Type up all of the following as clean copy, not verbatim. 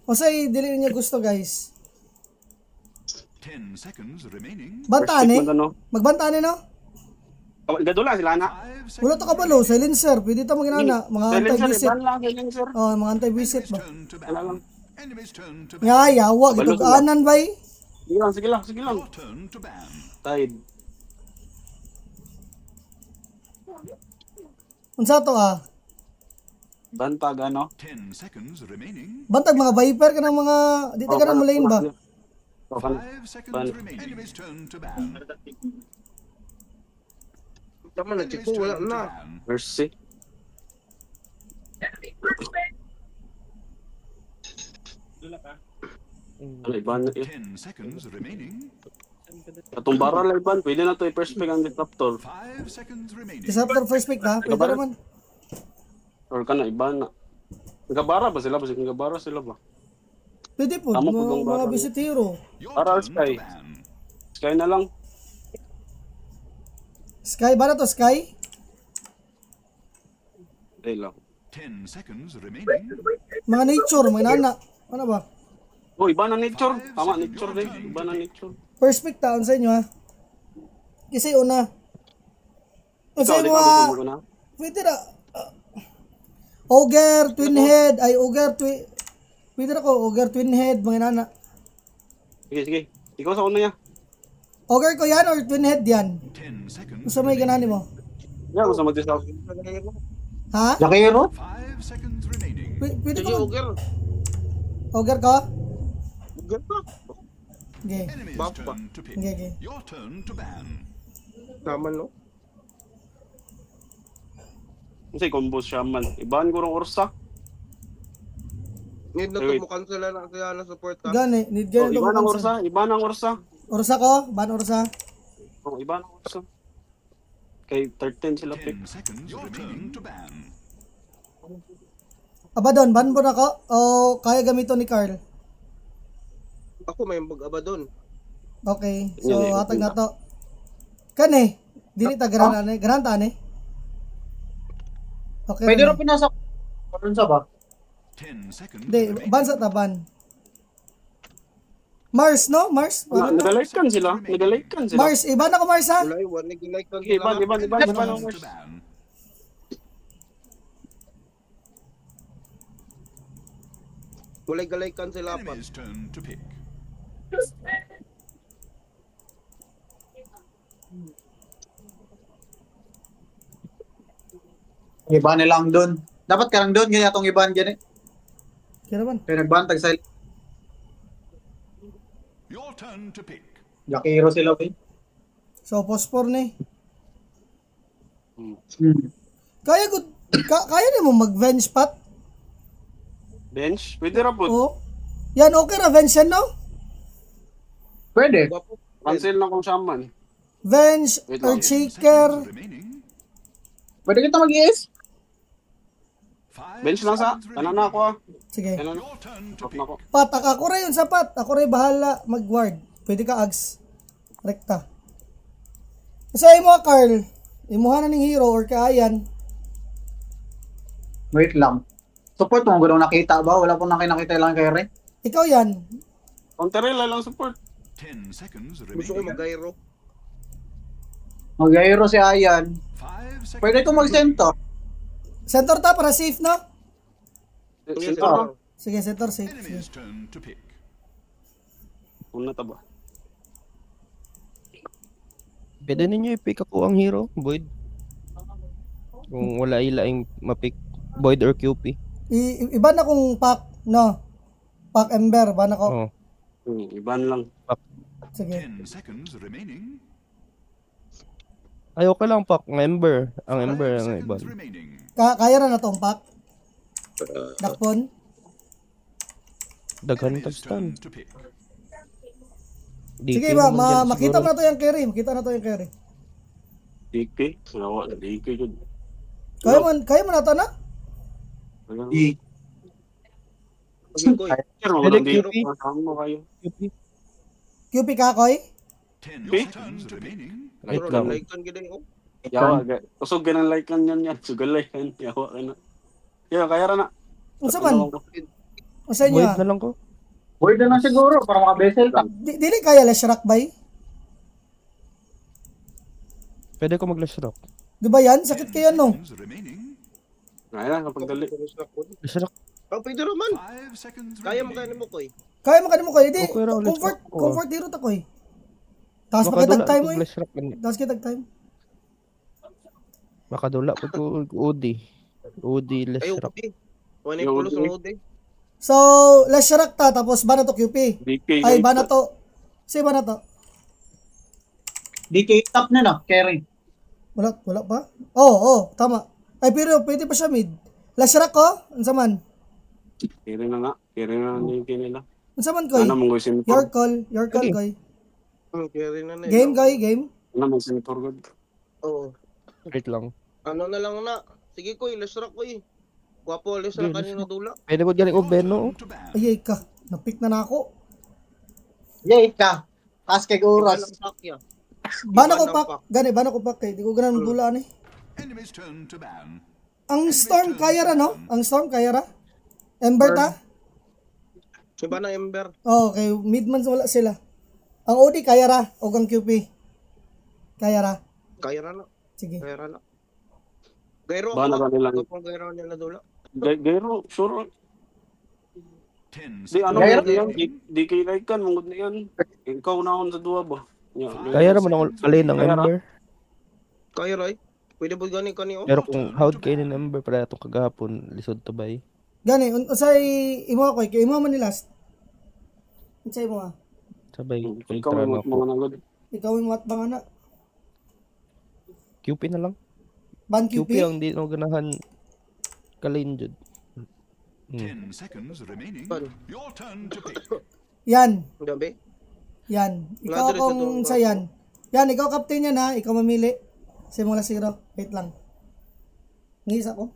O say, dili niya gusto guys. 10 seconds remaining. Bantaan eh. Magbantaan eh no? Gadula sila na. Wala to kabalo, silencer. Pwede ito maginana. Mga anti-visit. Oh, mga anti-visit ba? Nga, yawa. Gitog-anan ba eh? Sige lang. Tide. Unsa to ah? Bantag ano? 10 seconds remaining. Bantag mga viper ka ng mga... Dito ka ng mulayin ba? 5 seconds remaining. Enemy's turn to ban. Tama na, Chico. Wala na. Mercy. Ano, Iban na 10 seconds remaining. Atong barrel, Iban. Pwede na to i-first pick ang disruptor. 5 seconds remaining. Disruptor first pick ha? Pwede naman. Or ka na, Iban na. Nagabara ba sila? Basta nagabara sila ba? Pwede po. Mga visit hero. Barrel Sky. Sky na lang. Sky ba na to? Sky? Ay lang. 10 seconds remaining. Mga nature, mga nana. Ano ba? Oh, iba na nature. Tama, nature din. Iba na nature. First pick taon sa inyo ha. Kasi una. Kasi mo pwede na. Ogre, twin head. Ay, ogre, pwede na ko. Ogre, twin head, mga nana. Sige. Ikaw sa una niya. Ogre ko yan or twin head yan? 10 seconds. Gusto may ganani mo? Yan, gusto mag-disrupt. Ha? Yakiro? 5 seconds remaining. Pwede Sige, ko. Ogre. Ogre ko? Ogre pa. Okay. Enemy's Bapa. turn to pick. Okay. Your turn to ban. Naman, no? Kasi combo shaman. Ibahan ko rong Ursa. Need na to mo cancel na kaya na support ha. Gani, need Oh, gani iba ng to. Ursa. Iba ng Ursa. Ursa ko? Ban Ursa? Oh, iba ng Ursa. Kay 13 sila pick. 10 seconds remaining to ban. Abadon, ban mo na ko? O kaya gamito ni Carl? Ako may mag-abadon. Okay, so hatag na to. Kani, dili ta garanane, garantane. Okay. Pwede rin pinasok. Ano sa ba? 10 seconds Hindi, remaining. ban sa taban. Mars, no? Mars? Nag-like-kan sila. Mars, iba na ko Mars ha? Wala, wala nag-like kang Iba ng To Ursa. ban. Wala galay kan sila pa. Enemy's turn to pick. Iba nilang doon. Dapat ka lang doon, ganyan itong iban dyan eh. Kaya naman. Pero nagbantag sa Your turn to pick. Yakiro sila eh. So, phosphor ni. Hmm. Kaya ni mo mag-venge spot? Bench? Pwede ra po. Oo. Yan, okay ra, venge yan, no? Pwede. Cancel na kong shaman. Venge, Wait lang. Earthshaker. Seconds remaining. Pwede kita mag-iis. 5 Bench lang sa. seconds Tanan na ako ah. Sige. Tanan na. Your turn to Drop pick. na ako. Pat, ako rin yun sa pat. Ako rin bahala mag-ward. Pwede ka ags. Rekta. Isa mo Carl. Imuha na ng hero or kaayan. Wait lang. Support mo, gano'ng nakita ba? Wala pong nakita lang kay Ren. Ikaw yan. Counterilla lang support. 10 seconds Gusto ko remaining. mag-gyro. Mag-aero si Ayan. 5 seconds. Pwede ko mag-center. Center ta para safe, no? Center na. Sige, center safe. Enemy's Sige. turn to pick. Una ta ba? Pwede ninyo i-pick ako ang hero, Void. Kung wala ilaing ma-pick, Void or QP. Iba na kung pack, no? Pack Ember, ba na ko? Oh. Iban lang. Sige. 10 seconds remaining. Ay, okay lang pak. Ang Ember. Ang 5 Ember ang iba. seconds remaining. Kaya na na tong pack? Dakpon? Daghan Enemy's tag-stun. turn to pick. Sige ba, makita mo na to yung carry. Makita na to yung carry. DK. Nawa na DK yun. Kaya mo na to na? I. Sige ko. Sir, wala Pwede dito. QP. Kasama mo kayo. QP Kakoy? 10 seconds remaining. Wait Pero lang. nag-like kan gid oh. Yawa. Usog ganang like lang yan yan. Sugalay yan. Yawa ka na. Yawa, kaya ra na. Unsa man? Sa inyo Void na lang ko. Void na lang siguro para makabesel ka. Dili kaya Lash Rock bay? Pwede ko mag-Lash Rock. Di ba yan? Sakit kaya no? Seconds remaining. Ngayon, kapag dali. Lash Rock. Oh, pwede naman. 5 seconds Kaya remaining. mo, Koy. Kaya mo kanimo ko. Hindi. Okay, Raul, Comfort. let's go. Comfort hero ta ko eh. Tapos Makadula makitag time ko mo eh. Lash Rock. Tapos kitag time. Makadula po ko OD. OD Lash Ay, Rock. okay. One pulo sa Ode. So, Lash Rock ta. Tapos ba na to QP? DK. Ay, ba na to? Say ba na to? DK top na no, carry. Wala pa? Oo, tama. Ay, pero pwede pa siya mid. Lash Rock ko? Unsa man? Kiri na nga. Kiri na ang DK nila. Unsa man koy? Ano mong gusin Your for? call koy. Carry na na. Game koy, game. Ano mong sin for good? Oo. Wait lang. Ano na lang na. Sige, Koy. Let's rock, Koy. Wapo, let's rock kanino dula. Pwede ko galing og Beno. To ban. Ay, ka. Napik na ako. Yay ka. Taas kay oras. Walang pakya. Bana ko Iba ng pak. Gani, bana ko pak kay. Di ko ganun magdulaan eh. Enemy's turn to ban. Ang Storm kaya ra, no? Ang Storm kaya ra? Ember ta? Iba na Ember. Oo, okay. Midman wala sila. Ang OD kaya ra. O ang QP. Kaya ra. Kaya na. Sige. Kaya na. Gairo Bana ba nilang- Ito pong gairo nila dula. Gairo, sure. 10 Di ano Gairo? mo yan? Di kay Laikan, mungod na yan. Ikaw na akong sa duwa ba? Yeah, Kaya naman ako alin ng Kaya ra. Ember. Kaya ray. Pwede po gani kanio. Pero kung howd kayo ng Ember para itong kagahapon, lisod to bay. Gani, unsay imo ako kay imo man ni last. Unsay mo ah? Sabay, Ikaw kontra na mo mga ako. nagod. Ikaw yung mat bang ana? QP na lang. Ban QP QP? ang di no ganahan kalin jud. 10 seconds remaining. Ban. Your turn to pick. Yan. Gabi. Yan. Ikaw Wala akong dito sa yan. Yan, ikaw captain yan ha. Ikaw mamili. Simula 0. Wait lang. Ngisa ko.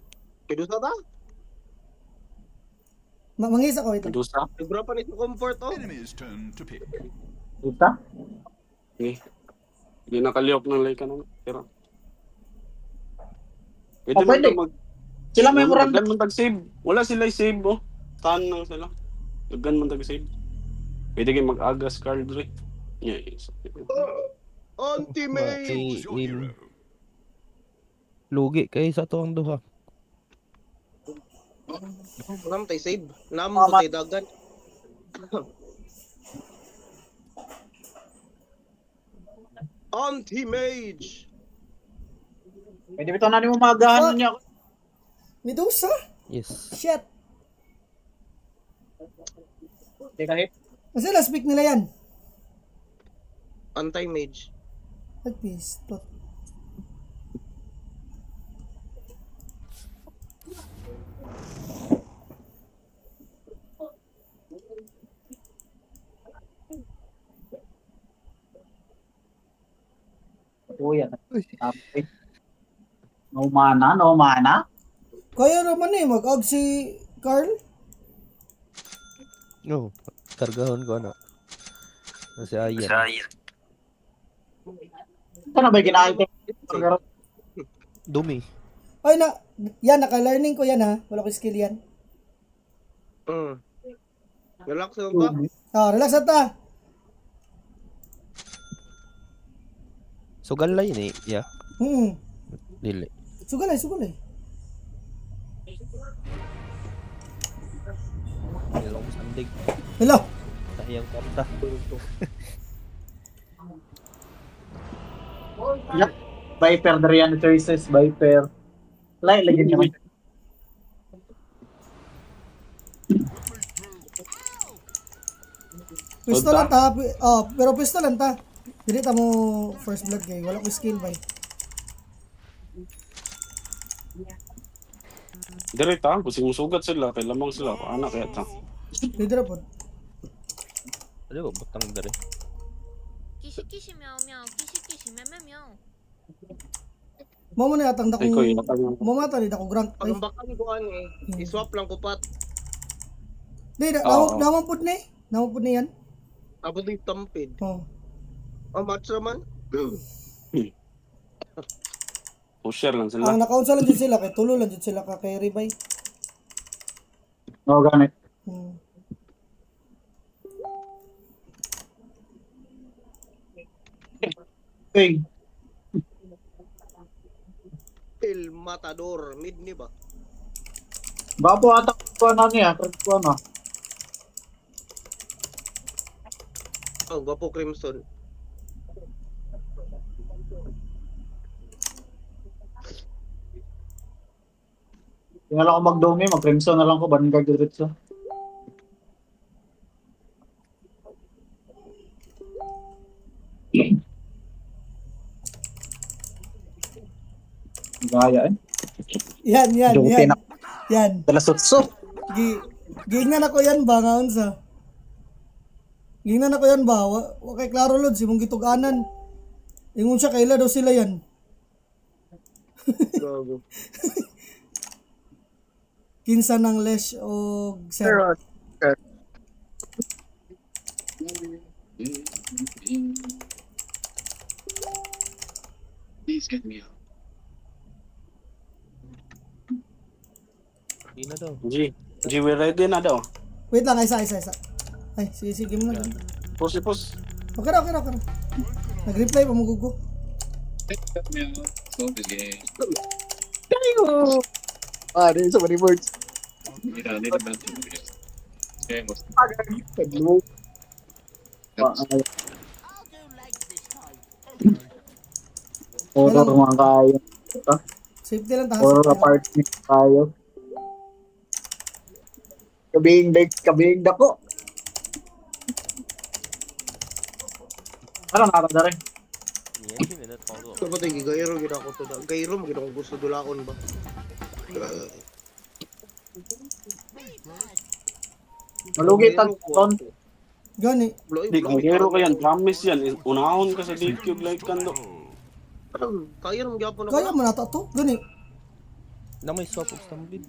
Kidusa ta. Mangisa ko, wait lang. Dusa. Libra pa nito comfort oh. Enemy's turn to pick. Kita? Hindi nakaliok ng Laikan. Pero pwede Oh, pwede. mag Sila may murang Daggan man tag-save. Wala sila save oh. Tan lang sila. Daggan man tag-save. Pwede kayo mag-agas card re. Yeah, yes. Ultimate. Choose your hero. Lugi kay sa to ang duha. Nam tay save. Nam tay dagan. Anti-mage. Pwede bitaw na mo magahan niya. Medusa? Yes. Shit. Hindi kahit. Kasi last pick nila yan. Anti-mage. Ay, pistot. Kuya. No mana. Kaya naman eh, mag-ag si Carl. No, kargahon ko ano. Kasi ayan. Ito na ba ginahin ko? Dumi. Ay na, yan, naka-learning ko yan ha. Wala ko skill yan. Relax lang ka. Relax at ta. Sugal lang yun eh. Yeah. Dili. Sugalay. Ilong sandig. Hello. Tahiyang karta. Yep. Viper, Darian choices, Viper. Lagi niya. Pistol lang ta. Pero pistol lang ta. Dili ta mo first blood kay wala ko skill bay. Direta, busing musugat sila, kay lamang sila, paana kaya ta. Pwede ra po. Ano ko butang dere. 키시키시 мя우мя우 키시키시 мямямя우 Mo man atang Ay ko, dakong yun. mo mata ni dakong grant. Ay, Pagambakan ko i-swap lang ko pat. di Oo. naman pud ni. Naman pud ni yan. Abot yung tampid. Oh. Match naman. Pusher lang sila. Ang nakaunsa lang jud sila kay tulo lang jud sila ka kay Ribay. No, ganit. Okay. El Matador. Mid ni ba? Baka po ata ko na niya. Ko na. Oh, gwapo Crimson. Tingnan lang ako mag-dome, mag-crimson na lang ko. Vanguard diretso. Gaya eh. Yan. Duty na. Yan. Dalasutso. Giingnan ako yan ba nga unsa? Giingnan ako yan ba? Wa kay klaro lod si mong gituganan. Ingon siya kaila daw sila yan. Gago. Kinsa ng Lesh o Sir. Please get me out. Hindi na daw. G, we ready na daw. Wait lang, isa. Ay, sige mo na. Pus. Okay na. Nag-reply pa mo gugo. Get me out. Stop this game. There's so many words. Yeah, I need a mental break. Game was Horror mga kayo. Safety lang taas. Horror apartment tayo. Kabing dako. Ano nga rin? Dapat ay gigayro gid ako to. Gayro mo gid ako gusto dulaon ba? Malugi ton. Gani. Di, kung hero ka yan, promise yan. Unahon ka sa D-Cube like kando. Kaya mo gyapon ako. Kaya man ata to. Gani. Na may swap of stamblid.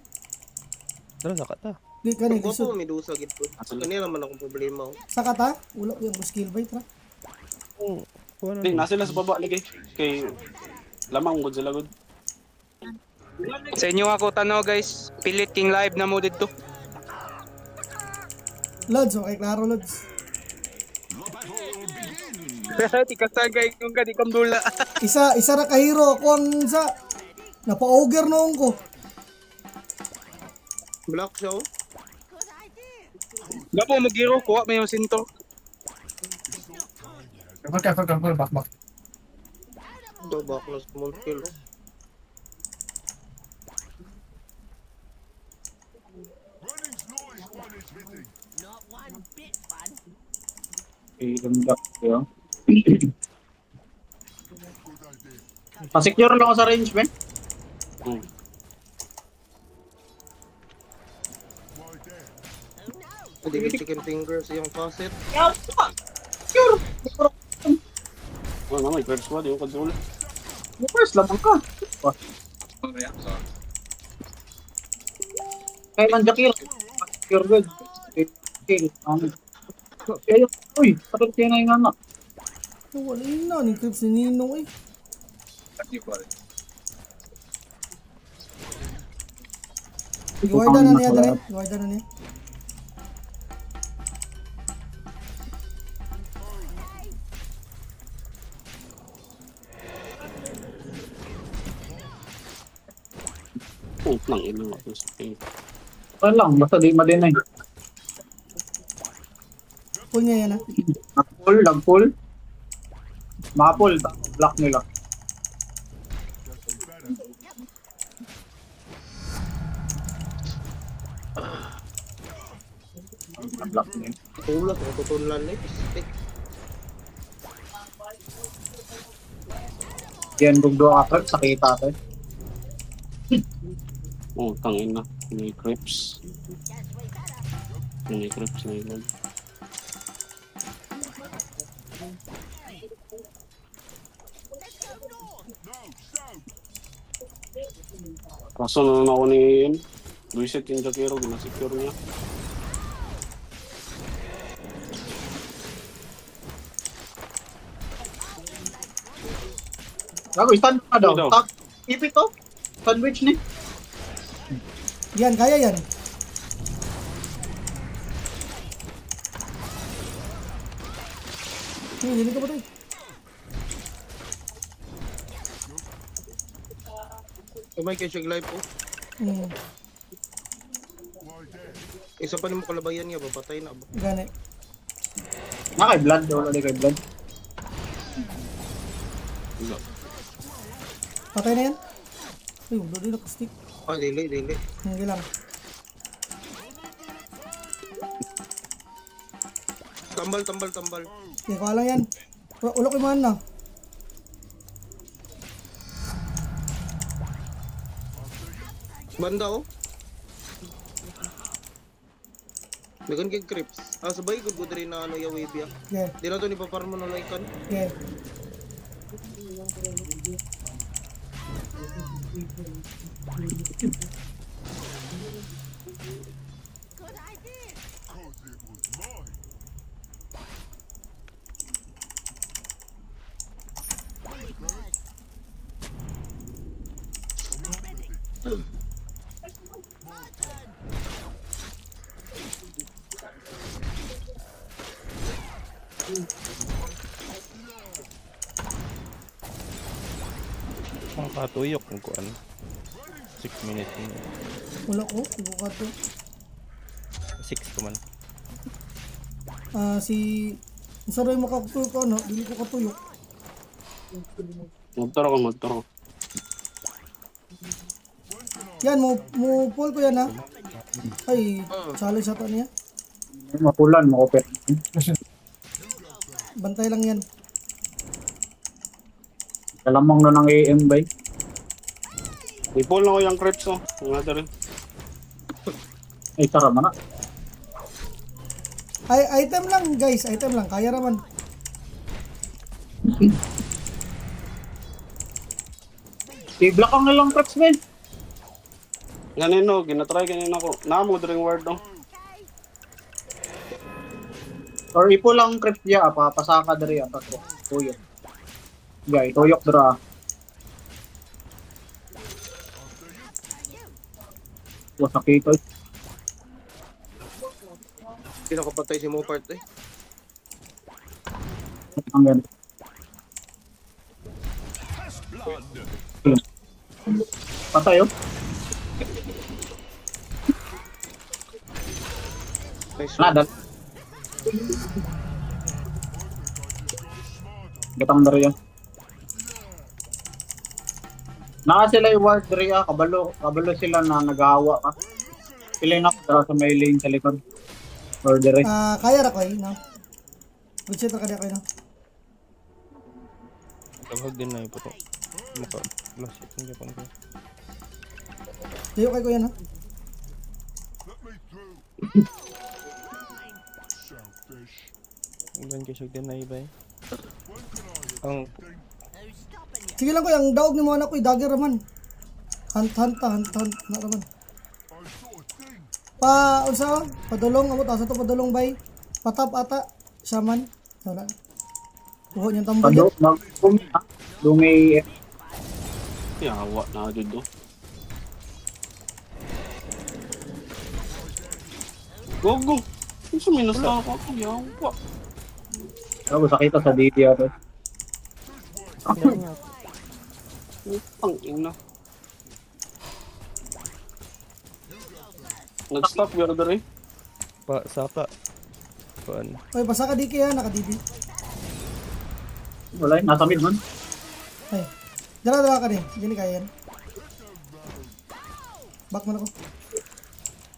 Tara, saka ta. Di gani Gwapo lisod. medusa gid po. Kani naman akong problema. Saka ta. Ulo yung skill bait ra. Di, nasa sila sa baba lagi. Kay lamang good sila good. Sa inyo ako tanaw guys, pilit king live na mo dito. Lods, okay klaro lods. Tikasagay kung ka di kamdula. Isa ra ka hero ako ang sa napa-ogre noong ko. Black siya oh. Gapo magiro kuha may yung sinto. Careful, back. Ito back na small kill. Pa-secure lang ako sa range, man. Hindi chicken fingers yung faucet. Sure. Oh, naman, first squad, yung kadula. First lamang ka. yeah, sorry. Kaya man Jakir. Secure good. Kill. Kaya, uy, patag siya na yung anak. Wala yun na. Ni Crips ni Ninong eh. Thank you for it. Guarda na niya dali. Guarda na niya. Oh, nang ino ako sa ping. Okay lang, basta di madinay. Pull niya yan ha. Nag-pull. Ma-pull, block nila. Block nila. Tulad, tutulan na stick. Yan, gugdo ka, sakita tayo. Oh, tangin na. May creeps. May creeps na yun. Kaso na ako ni Luiset yung Jakiro, ginasecure niya. Gago, stand pa daw. Daw. Tak, ipit to. Sandwich ni. Yan, kaya yan. Hindi ka ba tayo? Kamay kayo siya live po. Isa pa ni mo kalabayan niya, papatay na ba? Gani. Kay blood, wala di kay blood. Patay na yan. Ay, wala din naka-stick. Ah, dili. Hindi lang. Tambal. Hindi ko alam yan. Ulok yung man na. Banda oh. Megan kay creeps. Ah, sabay ko good rin na ano ya wave ya. Yeah. Di na to ni paparm mo na ikan. Yeah. Ang katuyok kung kuan. 6 minutes na. Wala ko. Ibuka to. 6 to man. Si... Saray makakatuyok ka na. Dili ko katuyok. Magturo. Yan, mo pull ko yan ha. Ay, challenge ata niya. Mapulan, makopet. Bantay lang yan. Kalamang na ng AM bay. I-pull na ko yung creeps oh. Nga rin. Ay, tara man na. Ay, item lang guys. Item lang. Kaya naman. I-block ang nilang traps, man. Ganino, ginatry kanina ko. Namo ring word oh. Or ipo lang creep niya, papasaka dari ang tatlo. Tuyok. Gay, tuyok dara. Wasakito. Pinakapatay si Mopart eh. Ang gan. Patay oh. Nice. Nada. Batang dari yan. Naka sila yung ward dari kabalo sila na naghahawa ka. Sila na sa may lane sa likod. Or dari. Kaya ra ko eh, no? Good shit ra kaya ko, no? Tawag din na ipo to. Maka-plus it ng Japan ko. Tayo kay ko yan, ha? Ilan kayo siya din na iba eh. Ang Sige lang ko, yung daog ni mo anak ko, dagger raman. Hunt na raman. Unsa? Padulong, amot asa to padulong bay. Patap ata, shaman. Wala. Tuho niyang tambal yan. Dungay Yawa na dito. Go. Isa minus na ako. Yawa. ako sakita sa DT ato. Ang ina. Nag-stop yung order eh. saka. Kuan. Oy, basa ka di kaya, naka-DD. Wala, nasa mid man. Ay, dala ka rin. Hindi kaya yan. Back mo na ko.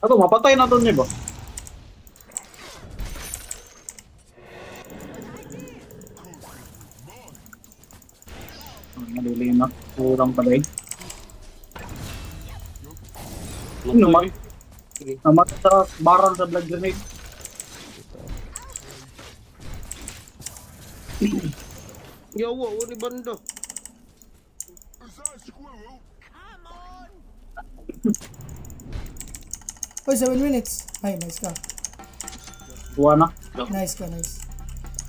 Ato, mapatay na doon niya ba? Madali na. Kurang pala eh. Naman sa barang sa blood grenade. Yawa, ni banda. Oy, 7 minutes. Ay, nice ka. Buwa na. Nice ka, nice.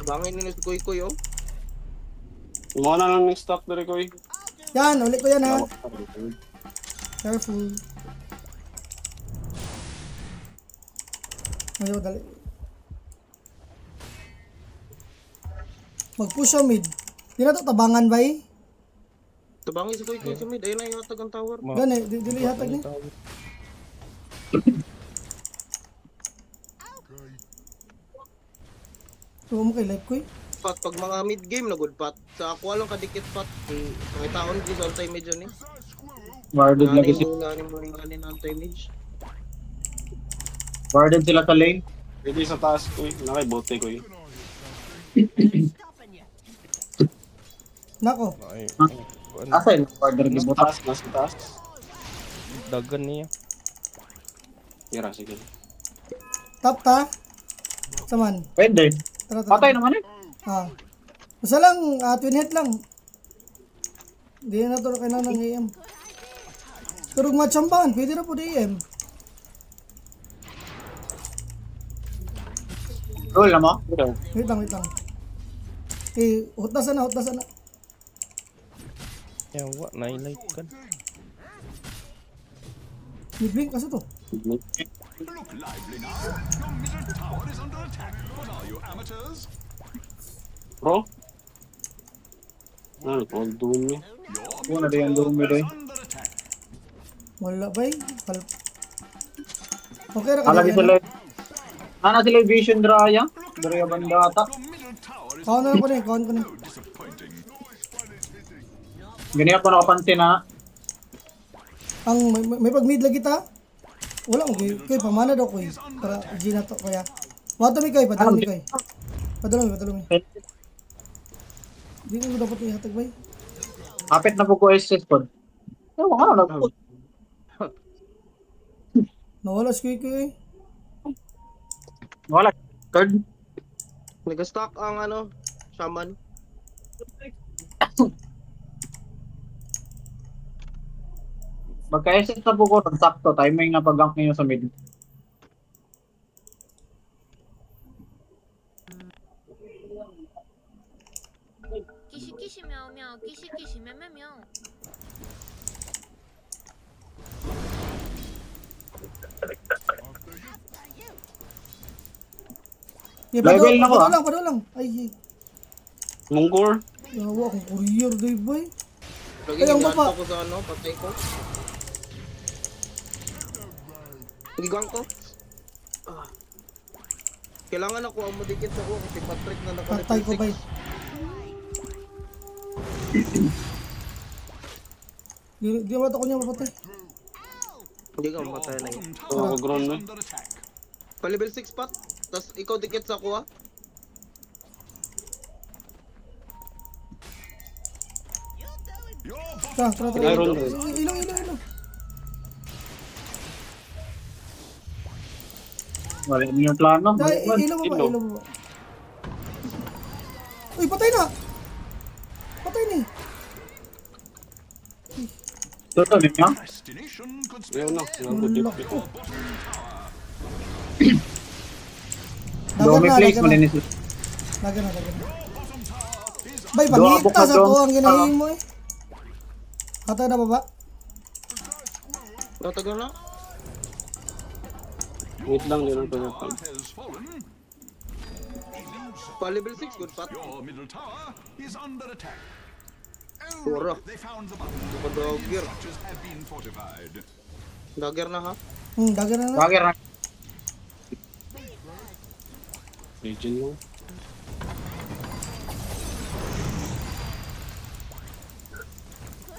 Bangin nila si Koy oh. Mga na lang yung stock dari ko eh. Yan, ulit ko yan ha. Careful. Ayaw, dali. Mag-push ang mid. Di na to tabangan ba eh? Tabangi si Koy sa mid. Ayun na yung hatag ang tower. Gani, dili hatag ni. Tuwa mo kay life ko eh. Pat pag mga mid game na good pat. Sa ako lang kadikit pat. Pangitaon di sa anti-mage yan eh. Warded lagi si Nganin anti-mage. Warded sila sa lane. Pwede sa taas ko eh. Nakibote ko eh. Nako. Ay, Asa yung warder Nasa gibuta? taas, nasa taas. dagan niya. Tira, sige. Tap ta. Saman. Pwede. Tara, tara. Patay naman eh. Basta lang, twin head lang. Hindi na to kailangan ng AM. Pero kung matchambahan, pwede na po di AM. Roll na mo? Wait lang. Eh, hutasan na. Yawa, na-light ka. Blink kasi to. Look lively now. Your middle tower is under attack. What are you, amateurs? Bro? Ano, all doom niya. Una din yung dumi doy. Under attack. Wala ba eh? Okay ra Alagi ka sila. Nana sila yung vision draya. Draya bandata. Your middle tower is Kaon na lang ko na. disappointing. Ganyan ako nakapansin na. Ang may pag mid lagi ta. Wala ko kay pamana daw ko eh. Para G na to kaya. Wato mi kay, padalo mi. Di ko dapat ihatag bay. Kapit na po ko SS pod. Ewan ka na nagput. Nawala si Kuy. Wala. Card. Nag-stock ang shaman. Magka-SS na po ko. Sakto. Timing na pag-gank ninyo sa mid. Kishi meow meow, kishi meow meow meow. Level na ko, Padalo lang. Ay. Munggor? Yawa akong courier day boy. Lagi Ay, ang yung baba. ko sa patay ko. Gigang ko. Kailangan ako ang madikit ako kasi Patrick na naka Patay ko bay. Di ba ako niya mapatay? Hindi ka mamatay na yun. Oo, ground na. Under attack. Pa level 6 pat. Tapos ikaw dikit sa ako Tara. Iron na. Ilong. Wala niyo yung plano. Ilong mo ba? Uy, patay na! Patay ni. Toto niyo? Destination could Ayun na, nagudip ito. Dumi place mo din ito. Dagan na. Bay, Dua panita ka sa doon. to ang ginahing mo eh. Patay na baba? Natagal na. Wait lang, din ang pinapag. has fallen. Pa level 6 good pat. Your middle tower is under attack. Pura. They found the button. Dagger. Structures have been fortified. Dagger na ha. Dagan na. Bagay na. Region lang.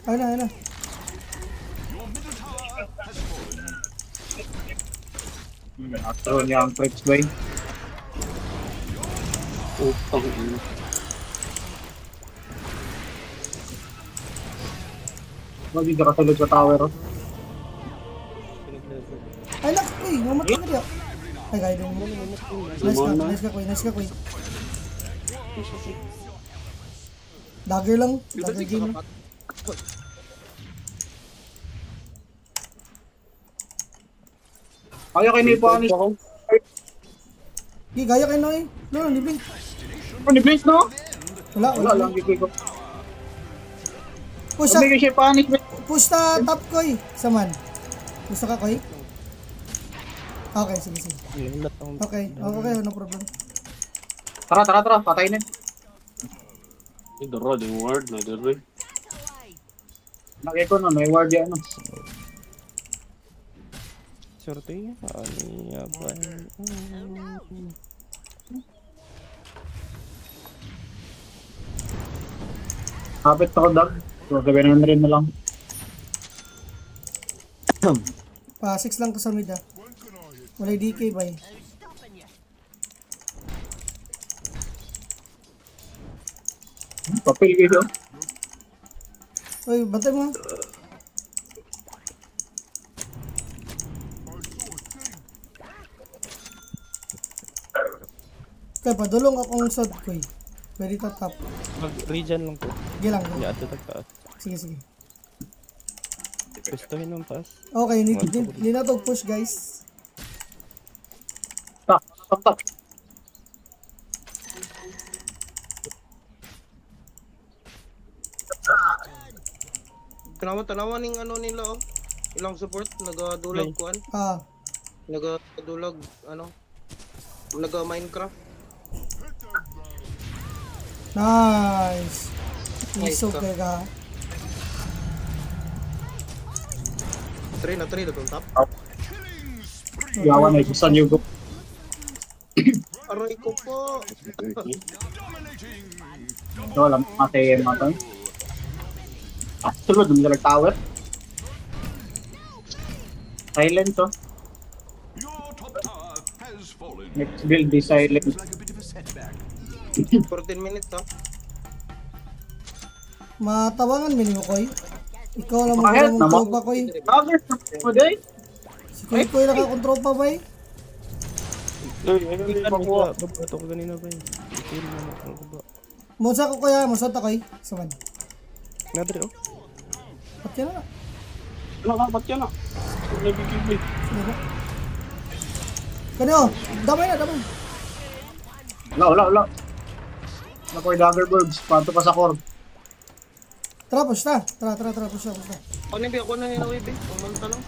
Ayun na. Your middle tower has fallen. Atro niya ang tricks bay. Upang ino. Wag dito kasulod sa tower. Ay nak, uy, mamatay na diya. Ay, kaya din mo. Nice ka, Kuy. Dagger lang. Level Dagger 6 game. ka pat. Kaya kayo na ipanish. Gaya kayo Noy. No, nibling. Ano ni Blaze no? Wala. Wala lang gigil ko. Push Sabi ko siya panish. Push na top Koy. Saman. Gusto ka Koy? Okay, sige. Nilat ang Okay, no problem. Tara. Patay na. Ay, daro, di ward na daro. Laki ko na, may ward yan. Sorte niya. Ano ba? Kapit ako, Doug. So, 700 na lang. Pa 6 lang to sa mid ah. Wala DK ba eh. Papel kayo. Uy, bantay mo. Kaya padulong akong sod ko eh. Pwede tatap. Mag-regen lang po. Sige lang. Hindi ato tagtaas. Sige, sige. Gustuhin ng taas. Okay, hindi na to push guys. Tak. Tanawa ning ano nila oh. Ilang support nagadulag kuan. Ah, Nagadulag ano. Naga-Minecraft. nice. Nice Iso ka. ka. Try na tong top. Yawan na isa niyo ko. Aray ko po. So, alam mo kasi yung mga sunod, dumi sa tower. Silent to. Your top tower has fallen. Next build is silent. Like a bit of a setback. 14 minutes oh. Matawangan mo Koy. Ikaw lang mo Bakit? mong tropa Koy. Cover mo day. Si Koy nakakontrol pa ba eh? Uy, ayun din pa ko. Babato ko ganina ba yun? Itil na ako ba? Monsa ko kuya, monsa ta Koy. Saman. Nadre oh. Pat yan na. Ano ka, ba't yan ah? Nabigil eh. Sige ba? Kani oh, damay na, damay. Wala. Nakoy dagger birds, pato pa sa core. Tara, push na. Tara, push na. Ako na nila wave eh. Pumunta lang.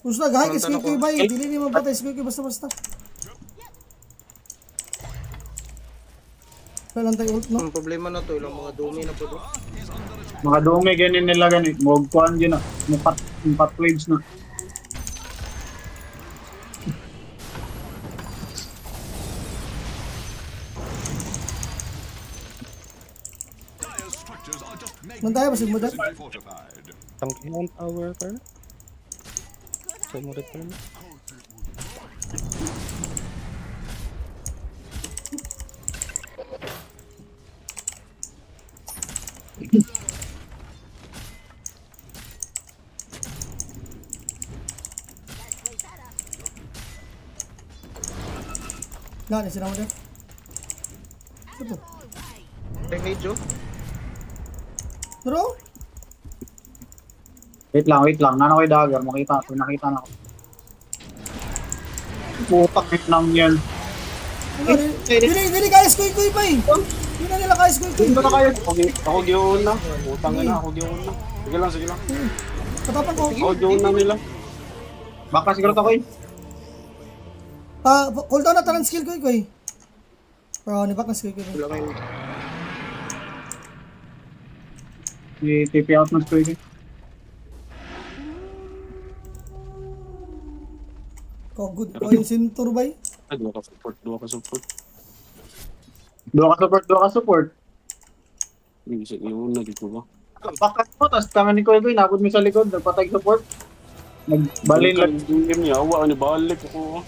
Push na, gahay, kis Koy ba eh. Dili ni mapatay, si Koy basta-basta. Kailan tayo ult, no? Ang problema na to, ilang mga dumi na po to. Mga dumi ganyan nila ganit. Huwag kuhan dyan na. Mumpat waves na. Dire structures are just Nang tayo, basig mo dyan. magnificently fortified. Tangkihan tower ka na. Sa'yo mo rin pa naman. Nga, sila mo dyan. Ito. Ay, medyo. Pero, Wait lang. Nana ko'y dagger. Nakita na ako. Putak lang yan. dili kaya si Koy ba eh. Hindi na nila kaya si Koy. Hindi ko na kaya. Ako giyon na. Utang na, ako giyon na. Sige lang. Katapan ko. Ako giyon na nila. Baka siguro ako eh. Cooldown na talang skill Koy. Pero, nibak na skill Koy. Wala kayo. I-TP out ng squid. Good ko yung sintur ba eh. Ay, dua ka support. Doon ka support. Sige, yun na dito ba? Bakat mo, tapos tangan ni Koy, nabot mo sa likod, nagpatay support. Nagbalin lang. Game niya, awa, ano, balik ako.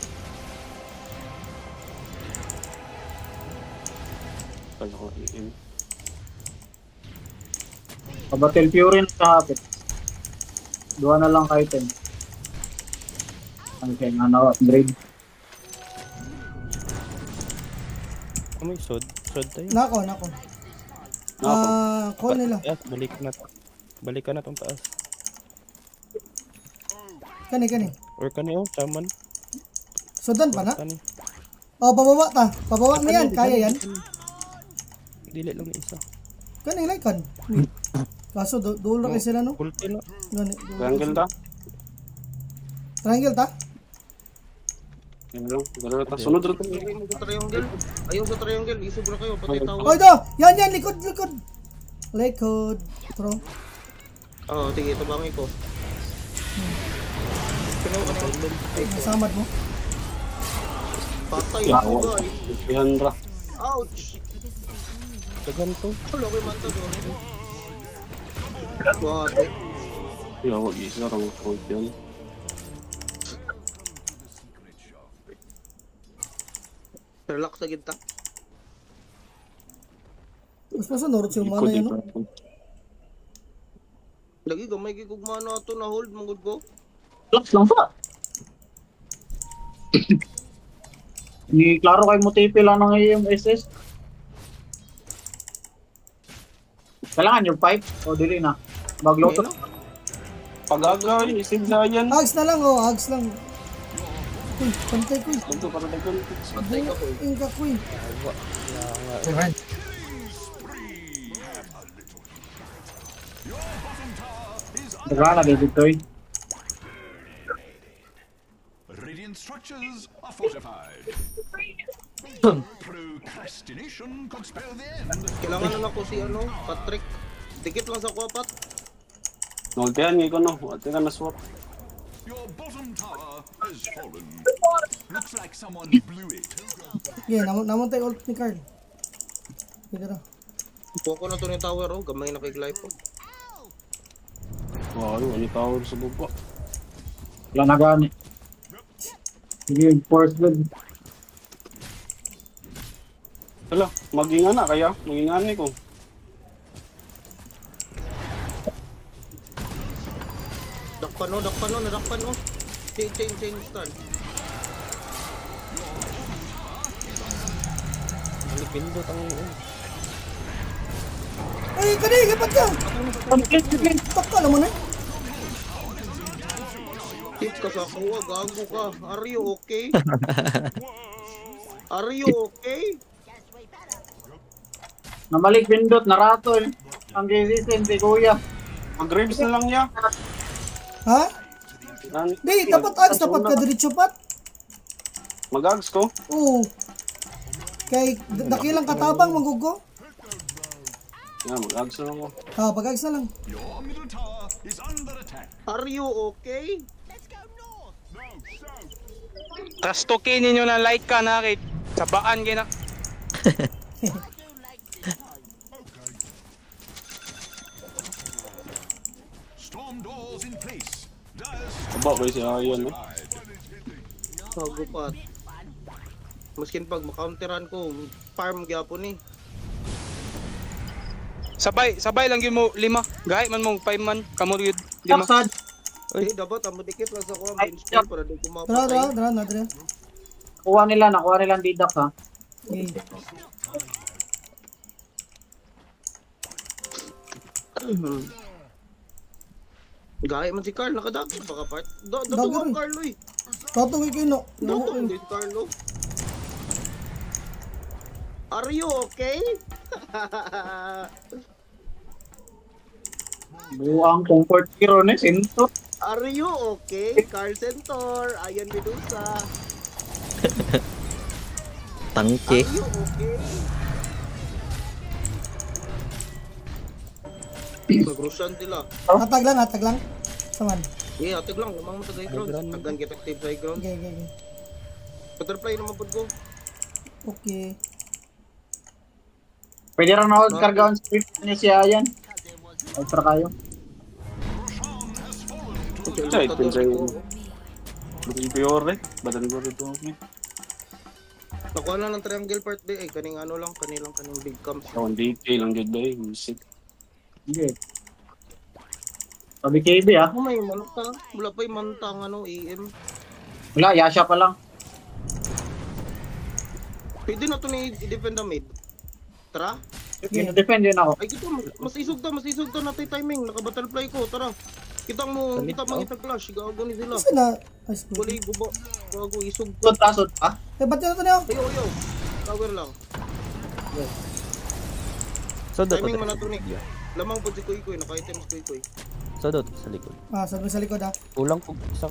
Kaya ko i-in. Pabatil Fury na sa hapit. Dua na lang kahit 10. Ano kaya nga upgrade. May sword tayo. Nako. Call nila. Taas, balik ka na tong taas. Kani. Or kani oh, chaman. Sudan pa na? Kani. Oh, pababa ta. Pababa na yan. Kaya yan. Dili lang ni isa. Kani, like kan. Kaso, doon lang sila no? Ulti na. Gani. Triangle ta? Triangle ta? Yan lang. Dara sunod ra to. Ayaw mo sa triangle. Ayaw sa triangle. Isog na kayo. Patay tao. Oh, ito! Yan, likod. Likod. Throw. Oo, sige. Tabangin ko. Nasamad mo. Patay Ya, ako guys. yan ra. Ouch! Dagan to. Wala ko yung manta doon. Wate. Ya, wag isa ra mo yan. Relax sa kita. Mas masunod siya mana yan, no? Lagi gamay gigugma na ito na hold. Mangod ko. Relax lang pa. Ni klaro kay mo TP lang ng EMSS. Kailangan yung pipe o dili na. Bagloto. Pag-aga, isig na yan. Hugs na lang, hugs lang. Uy, pantay ko. Ito para dagan. Patay ka ko. Ingka ko eh. Daga na dito eh. Radiant structures are fortified. Procrastination could spell the end. Kailangan na ako si ano, Patrick. Dikit lang sa kwapat. Noltean ko no. Ate ka na swap. Your bottom tower has fallen. Looks like someone blew it. Yeah, namuntay ult ni Carl. Pwede na. Kuha ko na ito ng tower, oh. Gamay na kay Glypho. Wow, ano tower sa baba. Wala na gani. Sige, force good. Hala, maging ana kaya. Maging ani ko. Dakpan no, nadakpan no. Change stun. Ano pindot ang Ay, kani, kapat ka! Taka naman eh. Tip ka sa kuha, gago ka. Are you okay? Are you okay? Namalik pindot, naratol. Ang gisisen si kuya. Mag-graves na lang ya. Ha? Di, dapat ags, dapat ka diretso pat. Mag-ags ko. Oo. Kay, dakilang katabang magugo. Yan, mag-ags na lang ko. Pag-ags na lang. Your middle tower is under attack. Are you okay? Trastokin ninyo na like ka na kay sabaan gina. Storm doors in place. Aba ba si Ayan eh. Gago pat. Maskin pag makounteran ko, farm gyapon eh. Sabay lang yun mo 5. Gahi man mong 5 man. Kamo yun 5. Sad. Eh, dapat amo dikit lang sa kuha, bench kill para di ko Dra, mapatay. Nakuha nila ang didak ha. Okay. Gaya man si Carl, nakadagdag baka part. Dato Dagdag ang eh. Carlo eh. Tatawin kayo no. Dato ang si Carlo. Are you okay? Buang comfort hero ni Sinto. Are you okay? Carl Centaur, Ayan Medusa. Tangke. Are you okay? Nag-rushan sila. Hatag lang. Saman. Yeah, atag lang. Lamang mo sa high ground. Hagdan effective sa high ground. Okay. Butterfly naman po ko. Okay. Pwede rin na kargaon script niya si Ayan. Extra kayo. Chay, pinsay ko. Buti pior eh. Badan ko rito. Nakuha na ng triangle part day. Ay, kaning ano lang. Kaning big camps. Kawan DK lang yun ba eh. Music. Sige. Sabi KB ah. Oh, may manta. Wala pa yung mantang ano, AM. Wala, Yasha pa lang. Pwede na ito ni i-defend na mid. Tara. Gino-defend yun ako. Ay, kita, mas isog ta natin timing. Naka-butterfly ko, tara. Kita mo itag-clash. Gago ni sila. Kasi na. Ay, Bali, gubo. Gago, isog. Tasod pa. Eh, ba't yun ito niyo? Ayo. Tower lang. So dot. Timing man na ito ni. Lamang po si Kuy-Kuy. Naka-items Kuy-Kuy. So dot sa likod. Sabi sa likod ha. Kulang po sa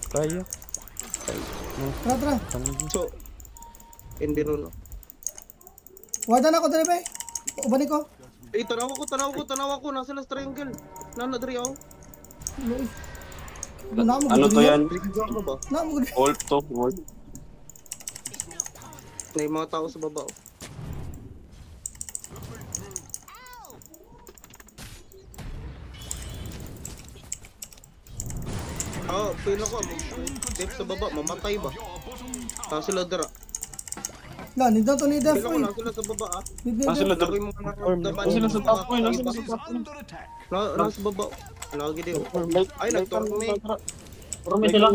kaya. Tara. So, hindi ron. Wardan ako dali ba? Ubani ko. Eh, tanawa ko. Nasa last triangle. Nanadri ako. Ano to yan? Ano ba? Ult to, ult. May mga tao sa baba. Pila ko. Dip sa baba. Mamatay ba? Sila dara. Nindang to ni Def. Pila ko na sila sa baba Sila dara. Sila sa top point. Nasa baba. Lagi din. Ay, nagtorme. Turme sila.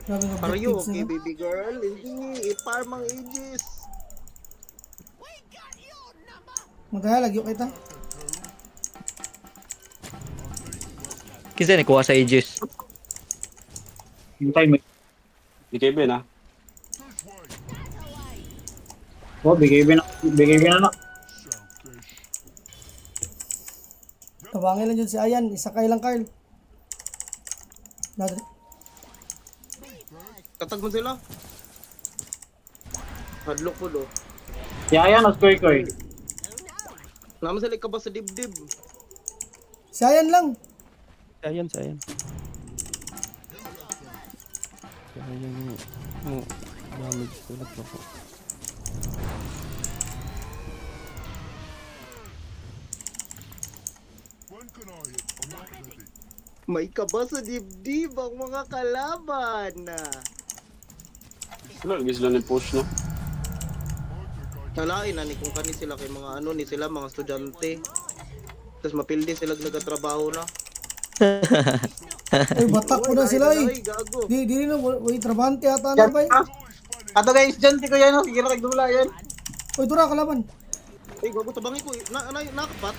Grabe nga Are you objectives okay, na. baby girl? Hindi. Iparmang ages. Magkaya lagyo kita. Kinsa ni kuha sa Aegis? Hintay mo. BKB na. Oh, bigay na. Tabangin lang yun si Ayan. Isakay lang Carl. Nadri. Katag mo sila. Hadlock po do. Yan, koy. Naman sila ikabas sa dibdib. Si Ayan lang. Sayang. Sayang yung damage ko lang ako. May kabas sa dibdib ang mga kalaban. Sila, lagi sila ni-push, no? Nalain na ni kung kani sila kay mga ano ni sila mga estudyante. Tapos mapildi sila nagatrabaho na. Ay, batak ko na sila eh. Ay, gago. Di na, way trabante ata na ba eh. Ato guys, dyan, tiko yan, sige na kagdula yan. Uy, tura, kalaban. Ay, gago tabangin ko. Nakapat.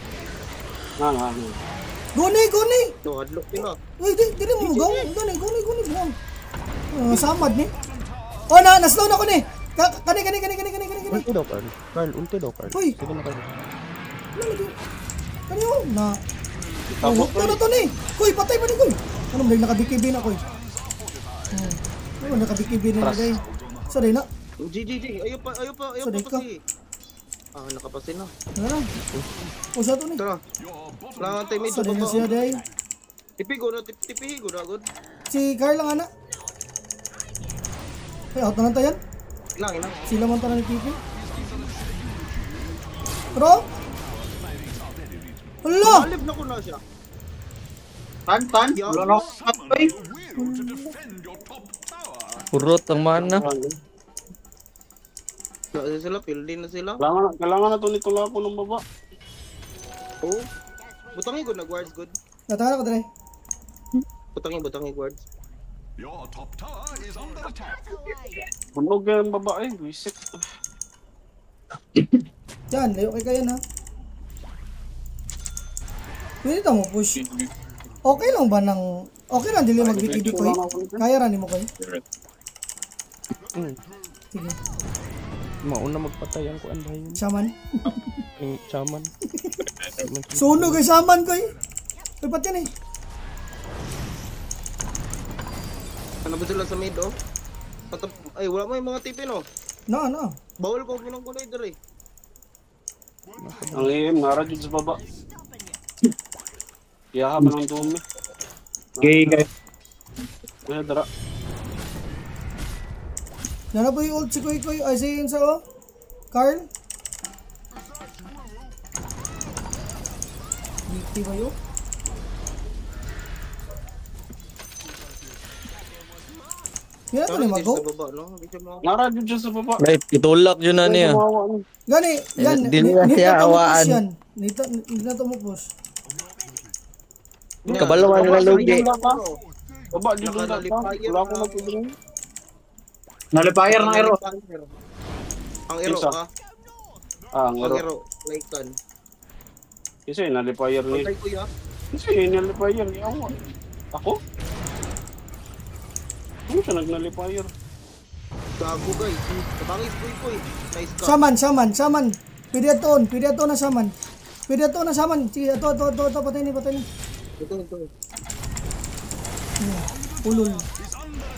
Guni! No, hadlock sila. Uy, di mo gaw. Guni, buwang. Samad ni. Oh, naslow na ko ni. Kani. Ulti daw, Carl. Carl, ulti daw, Carl. Uy. Sige na, Carl. Kani yun, na. Oh, hukto na to ni. Uy, patay pa ni Kuy. Ano, may nakabikibin ako eh. Ano, nakabikibin na day. So, day na. GG. Ayaw pa Sorry ka. kasi. Nakapasin na. Ano lang. Usa to ni. Tara. Langan tayo medyo So, day na baba. siya day. Tipihigo na agad. Si Carl lang, ana. Ay, out na lang tayo yan. Ilang. Sila man tara ni Pipi. Pero? Hala! Malib na ko na siya. Tan. Wala na ako. Ay. Purot ang mana. Nasa sila, pildi na sila. Kailangan na to nito lang ako ng baba. Oh. Butangin ko na guards good. Natahan ako dali. Butangin guards. Your top tower is under attack. Bunog yung baba eh. Wisit. Yan, layo kay kayan ha. Pwede mo push. Okay lang ba ng... Okay lang, dili mag-BTB ko eh. Kaya rin mo ko eh. Sige. Mauna magpatay ang kuan ba yun? Shaman. Yung shaman. Sunog kay Shaman ko eh. Uy, pati yan eh. Ano ba sila sa mid oh? Ay, wala mo yung mga tipin oh. No. Bawal ko binang kulay dere. Ang EM, nara dyan sa baba. Iyaha ba ng dumi? Okay, guys. Kaya dara. Yan na po yung ult si Kuy. Ay, sige yun sa oh. Carl. BT ba yun? Yan na to ni Mago. Sa baba no? Nara dyan sa baba. Right, itulak yun na niya. Gani, yan. Dili na siya awaan. Nito to mo push. Kabalawan nila lugi. Baba dyan sa baba. Wala ko magpibigay. Nalipire ng hero. Ang hero Isa. ha? Ang Ang ero. hero. Like kan. Kasi nalipire ni. Patay ko ya. Kasi nalipire ni ako. Ako? Ano siya nagnalipire? Gago guys. Tabangis puy. Nice ka. Shaman. Pwede ato na shaman. Sige, ato, patay ni. Ito. Ulol.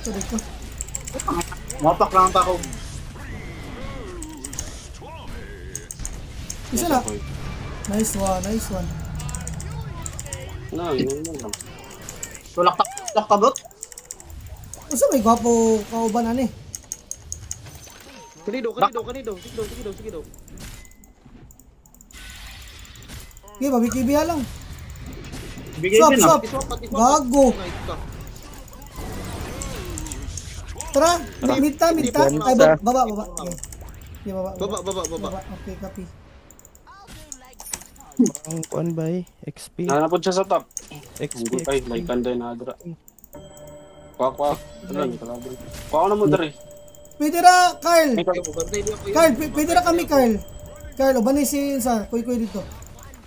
Sorry ko. Mapak lang ako. Isa na. Nice one. Yun lang. Tulak ka bot. Usa may gwapo kauban ani. Kanido. Sige daw. Sige, babikibiha lang. Bigay din na. Swap. Iswap. Gago. Nice ka. Tara, minta. Ay, baba. Okay, Baba. Okay, copy. Ang kuan ba eh? XP. Nanapod siya sa top. XP. Ay, may kanday na adra. Kwak. Kwak na mo dere. Pwede ra, Carl. Bantay niyo ako yun. Carl, pwede ra kami, Carl. Carl, ubanay si Sar. Kuy dito.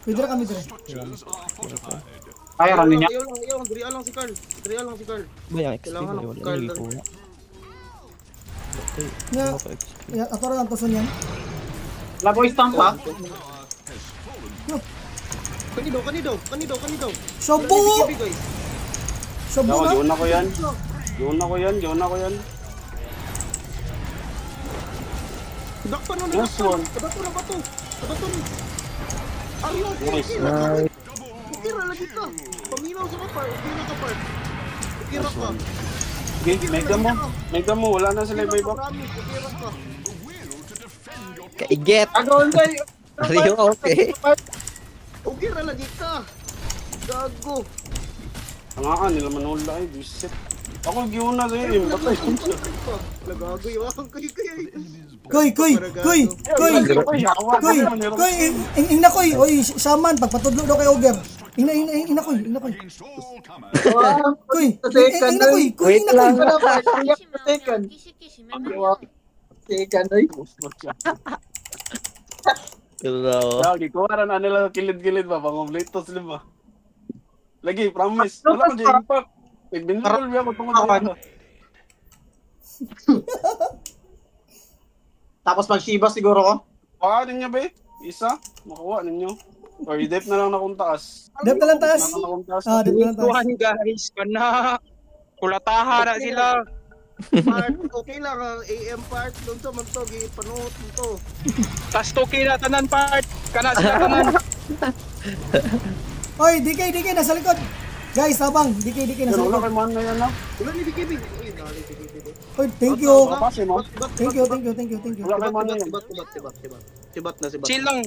Pwede ra kami dire. Kaya rin niya. Ayaw lang. Dirian lang si Carl. Ba yung XP Kailangan ba? ng Wala Carl lagi lang. po. Nga, Ako XP. ato ra ang tuson yan. Laboy stamp pa. Kanido. Shobo! Kibi, guys. Shobo na. Yun ako yan. Dakpan na Nice one. Kabato na bato. Ariyo. Nice. Kira lagi ka. Paminaw sa kapar. Kira ka. Okay, mega mo. Wala na sila iba. Kira ka. Kaiget. Agaw tayo. Rio, okay. Kira lagi ka. Gago. Ang nila manula ay bisit. Ako giyon na sa'yo, batay ko siya. Lagago yung kay. Kuy. Ina koy. Oy, shaman pagpatudlo daw kay Oger. Ina koy. Kuy. Ina koy. Wait lang. Second. 키시키시 Second ay. Hello. Lagi ko na nila kilid-kilid ba pangomplitos lima. Lagi promise. Wala ko di impact. Nagbinrol biya ko tungod sa. Tapos mag-shiba siguro ko. Baka ninyo ba? Isa? Makuha ninyo. Or i-dep na lang na kung taas. Dep na lang taas. Dep na lang taas. Tuhan guys, kana. Kulatahan na sila. Part, okay lang ang AM part. Doon sa man to, gipanuot mo to. Tas toki na tanan part. Kana sila tanan. Oy, DK nasa likod. Guys, tabang. DK nasa Pero wala likod. kay man na yan na. Wala ni BKB. Uy, dali BKB. Oy, thank you. Kapasi mo. Thank you. Wala kay man na yan. Sibat na. Chill lang.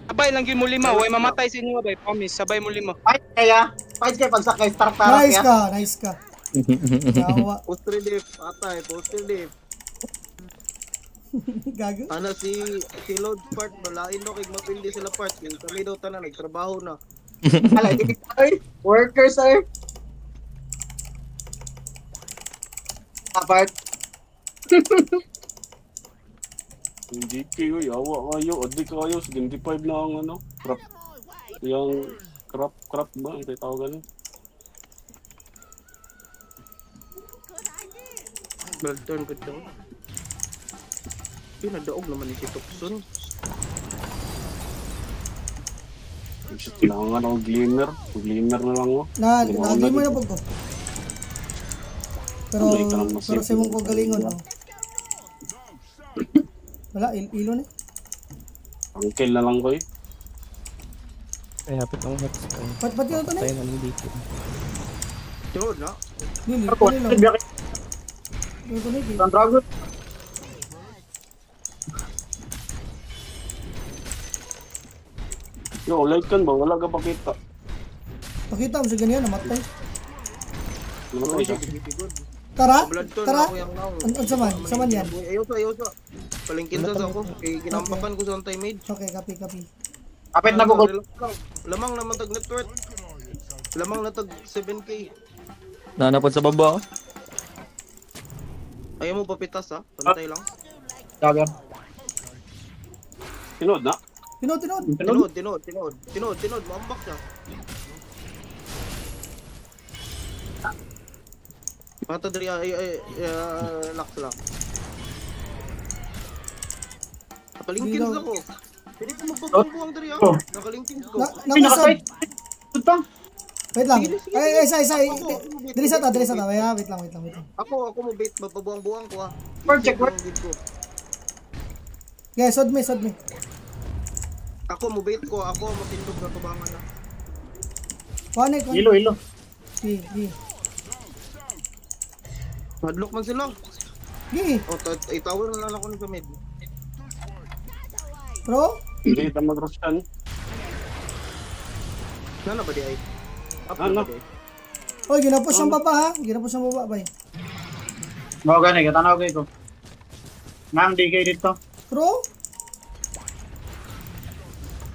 Sabay lang yun mo lima. Huwag mamatay sa inyo, bay. Promise, sabay mo lima. Fight kaya pagsakay start para Nice ka. Yawa. Post relief, atay, post relief. Gago. Ana si load part, balain no kay mapildi sila part. Yung kami daw tanan nagtrabaho na. Ala, ay, workers ay. Apart. Hindi kayo, yawa kayo. Adi kayo. 75 na ang ano. Crop. Yung crop ba? Ang titawagan. Blood turn ko daw. Pinadaog naman ni si Tukson. Kailangan ako glimmer. Glimmer na lang ako. Nagi mo na po ko. Pero sa mong ko galingon. Oh. Wala, ilo na. Ang kill na lang ko eh. Ay, hapit ang hex. Pati na ito na. Tayo na lang dito. Tunod na. Nili lang. Ito na Ang dragon. Yo, light kan ba? Wala ka pakita. Pakita mo sa ganyan, namatay. Namatay siya. Tara. Blood turn ako yung now. Saman yan. Ayaw sa. Palingkin sa ako. Kay ginampakan ko sa anti-mage. Okay, copy. Kapit na bukod. Lamang naman tag net worth. Lamang na tag 7k. Nanapod sa baba. Ayaw mo papitas ha. Pantay lang. Dagan. Tinod na. Tinod. Maambak siya. Mata dari ay lax lang. Nakalingkins ako. Pwede ko magpabuang dari ako. Nakalingkins ko. Nakusod. Ito. Wait lang. Sige, sige, Ay, isa. Ako, Dili sa ta. Wait lang. Ako mo bait, magpabuang-buang ko ah. Check. Okay, sod me. Ako mo bait ko, ako matindog na tubangan na. Kuhanin. Ilo. Gi. Madlock man sila. Gi. O, itawar na lang ako ni Kamid. Bro? Hindi kita mag-rushan. Nana ba di ay? Ano? Oy, ginapos siyang baba ha. Bay. Mga gani, katanaw kayo ko. Nang DK dito. Bro?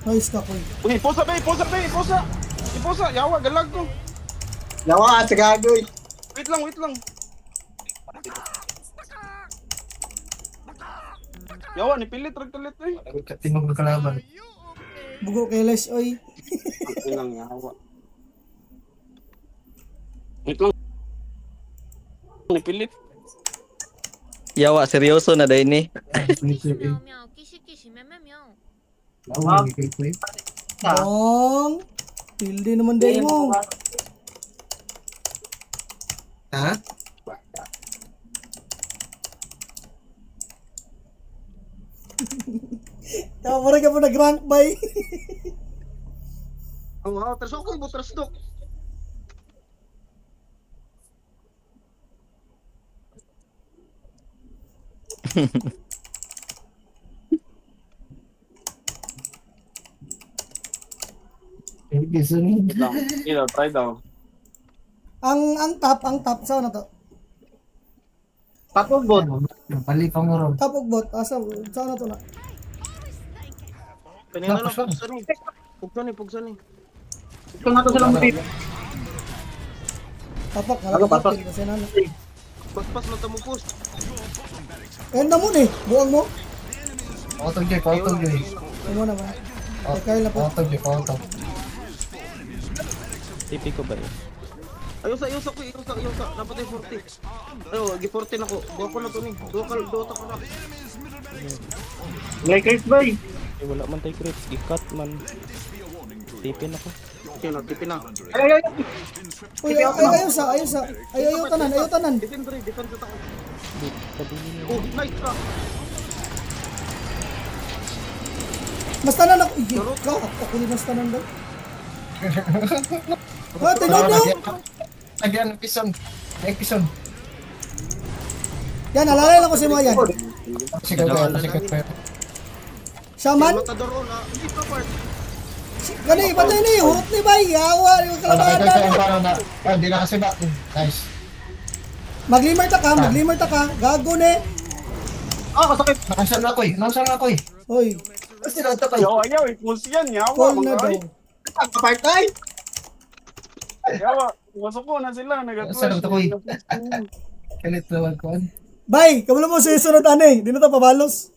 Nice ka ko. Uy, posa! Iposa! Yawa, galag ko! Yawa, sa gagoy. Wait lang! Yawa, nipilit, ragtalit eh. Katingog ng kalaban. Bugo kay Les, oy. Wait lang, yawa. Wait lang. Nipilit. Yawa, seryoso na dahil ni. 喵喵，キシキシ喵喵喵。 Dong. Tilde naman day mo. Ha? Kamara ka po nag-rank bay. Ang wow, tres ako mo trastok. Try daw. Ang top saan na to? Tapos bot. Pali pa mo ron. Top og bot. Asa saan na to na? Kanina lang pugsan ni. Ito nga to silang tip. Tapak Ano, papak? kasi nana. Paspas na tamo post. Enda mo ni, buang mo. Pautog joy. Ano na ba? Kaya na po. Pautog. TP ko ba yun? Ayusa. Napatay 40. Ayo, gi 40 nako. Buwa ko na to ni. Dota ko na. Like Chris Bay. Eh, wala man tayo crits. I-cut man. TP na ko. Okay na, tipi na. Ay. Uy, ayaw tanan. Defend sa tako. Kadili Oh, nice ka. Mas tanan ako. Ako ni mas tanan daw. Tinod daw. Lagyan ng pison. Ay, pison. Yan, alalay lang ko si mga yan. Sigat pa. Shaman? Matador na. Hindi pa part. Gani, patay na yung hurot ni Bay. Yawa, yung kalabahan na. Hindi na kasi ba. Nice. Maglimer ta ka. Gago ni. Kasakit. Nakasan ako eh. Hoy, Kasi natatay. Ayaw, ipulse yan, yawa. call na daw. Partay. Yawa, masok ko na sila, Sarap nag-clash. ako eh. Kalit naman ko. Bay, kabalo mo sa sunod ane. Di na ta pabalos.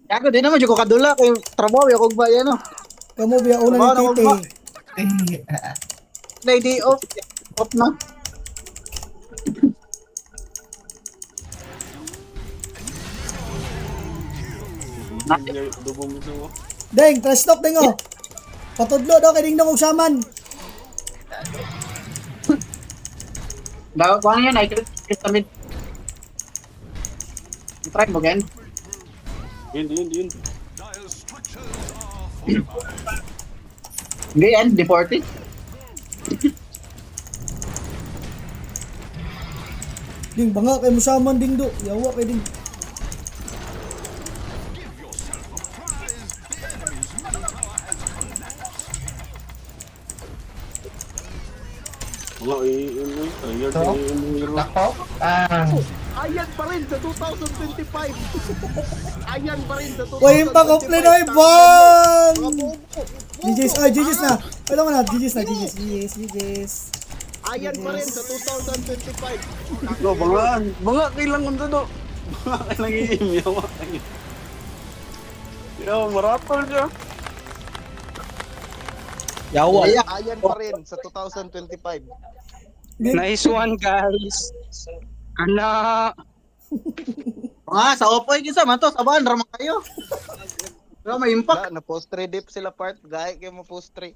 Yago, di naman, ko kadula. Kaya trabaho, yakog ba yan, no? Kamu biya una ni Tite. Lady off. Off na. Dubo mo mo. Deng, trash talk deng oh. Patudlo daw kay ding og shaman. Daw, kung ano yan, ay Kristamid. Try mo again. Yun. Hindi yan, deported. Ding banga kay mo shaman ding do. Yawa kay ding. Wala, Nako. Ayan pa rin sa 2025. Ayan pa rin sa 2025. Uy, pa komple na ibang. GG's na. Wala mo na, GG's. Ayan pa rin sa 2025. No, banga kailangan to do. Banga kailangan i-yawa. Yawa, maratol siya. Yawa. Ayan pa rin sa 2025. Nice one, guys. Ana. Mga sa Opoy kisa man to, sabahan ra man kayo. Pero may impact. Na post 3 dip sila part, gaya kayo mo post 3.